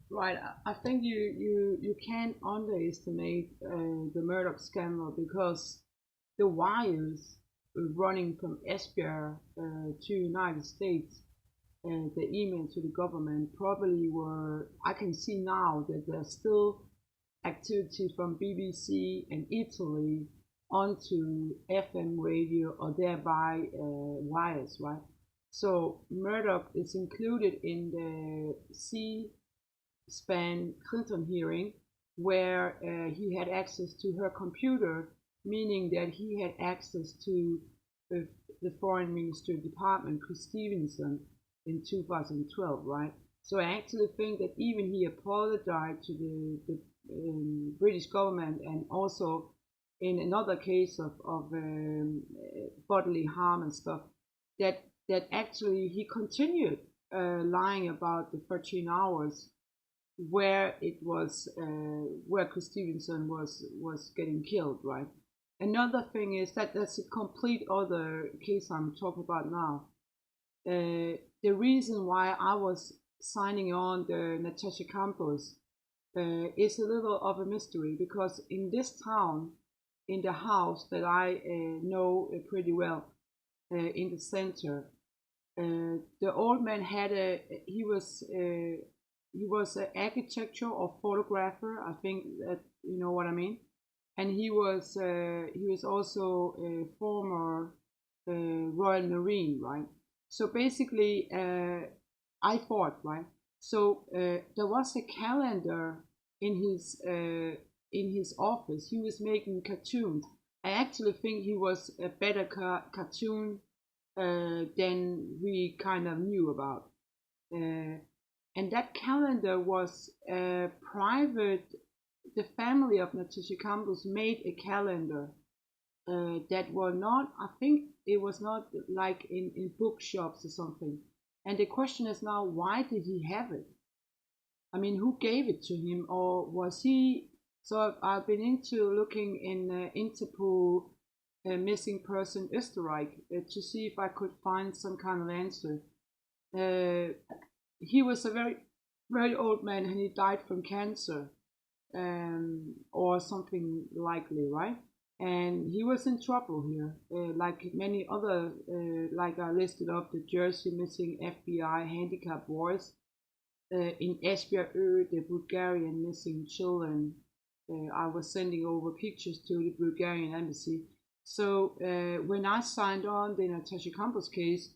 Right. I think you can't underestimate the Murdoch scandal because the wires running from Esbjerg to United States and the email to the government probably were. I can see now that there's still activity from BBC and Italy onto FM radio or thereby wires, right? So Murdoch is included in the C-SPAN Clinton hearing where he had access to her computer, meaning that he had access to the, the Foreign Ministry Department, Chris Stevenson, in 2012, right? So I actually think that even he apologized to the British government and also in another case of bodily harm and stuff, that actually he continued lying about the 13 hours where it was where Chris Stevenson was getting killed, right? Another thing is that that's a complete other case I'm talking about now. The reason why I was signing on the Natasha Campus is a little of a mystery because in this town, in the house that I know pretty well, in the center, the old man had a he was an architecture or photographer. I think that you know what I mean. And he was also a former Royal Marine, right? So basically, I thought, right? So there was a calendar in his office. He was making cartoons. I actually think he was a better cartoon than we kind of knew about. Uh, and that calendar was private. The family of Natasha Campbell made a calendar that were not, I think it was not like in bookshops or something. And the question is now, why did he have it? I mean, who gave it to him, or was he? So I've been into looking in Interpol missing person Österreich to see if I could find some kind of answer. Uh, he was a very old man and he died from cancer or something likely, right? And he was in trouble here, like many other, like I listed up the Jersey missing FBI handicapped boys, in Esbjerg, the Bulgarian missing children. I was sending over pictures to the Bulgarian embassy. So when I signed on the Natasha Campos case,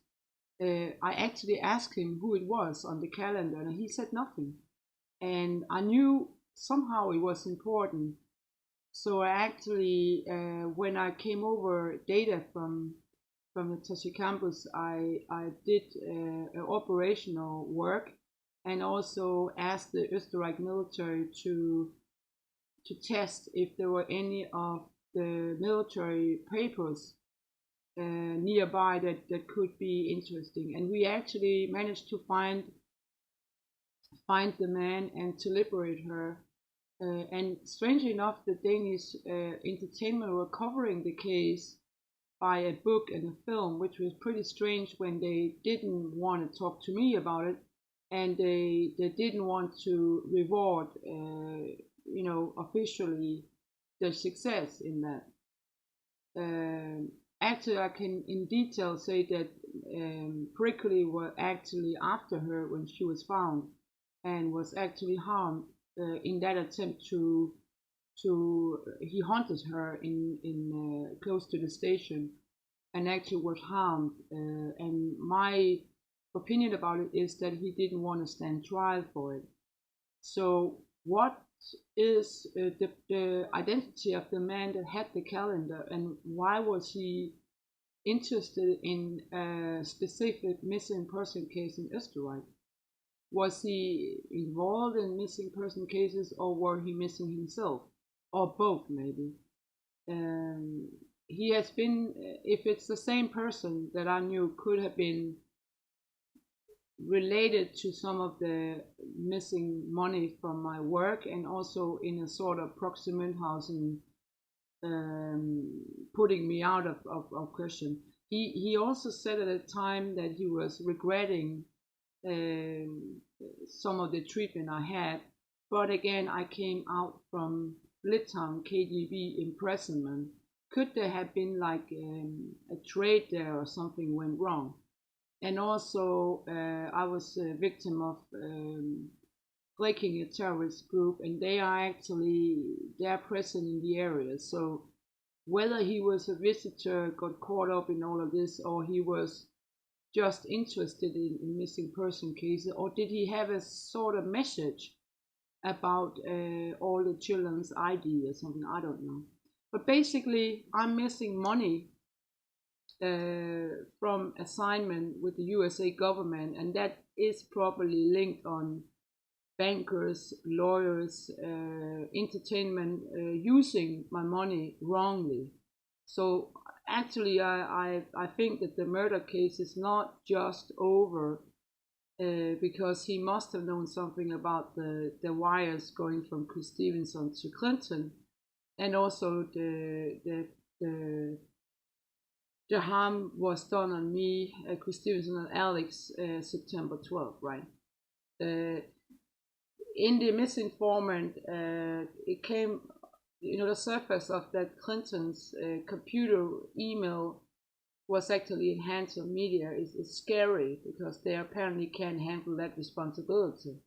I actually asked him who it was on the calendar, and he said nothing. And I knew somehow it was important. So I actually, when I came over data from Natasha Campus, I did operational work and also asked the Österreich military to test if there were any of the military papers nearby that could be interesting. And we actually managed to find the man and to liberate her. And strangely enough, the Danish entertainment were covering the case by a book and a film, which was pretty strange when they didn't want to talk to me about it, and they didn't want to reward, officially the success in that. Actually, I can in detail say that Prickly were actually after her when she was found, and was actually harmed in that attempt to he hunted her in close to the station and actually was harmed. And my opinion about it is that he didn't want to stand trial for it. So what is the identity of the man that had the calendar, and why was he interested in a specific missing person case in Österreich? Was he involved in missing person cases, or were he missing himself, or both maybe? Um, he has been, if it's the same person that I knew, could have been related to some of the missing money from my work, and also in a sort of proximate housing, putting me out of question. He also said at the time that he was regretting some of the treatment I had. But again, I came out from Litauen KGB imprisonment. Could there have been like a trade there or something went wrong? And also, I was a victim of breaking a terrorist group, and they are present in the area. So whether he was a visitor, got caught up in all of this, or he was just interested in missing person cases, or did he have a sort of message about all the children's ID or something? I don't know. But basically, I'm missing money from assignment with the USA government, and that is probably linked on bankers, lawyers, entertainment using my money wrongly. So actually, I think that the Murdoch case is not just over because he must have known something about the wires going from Chris Stevenson to Clinton, and also the harm was done on me, Chris Stevenson and Alex, September 12th, right? In the misinformant, it came, the surface of that Clinton's computer email was actually in hands of media is scary because they apparently can't handle that responsibility.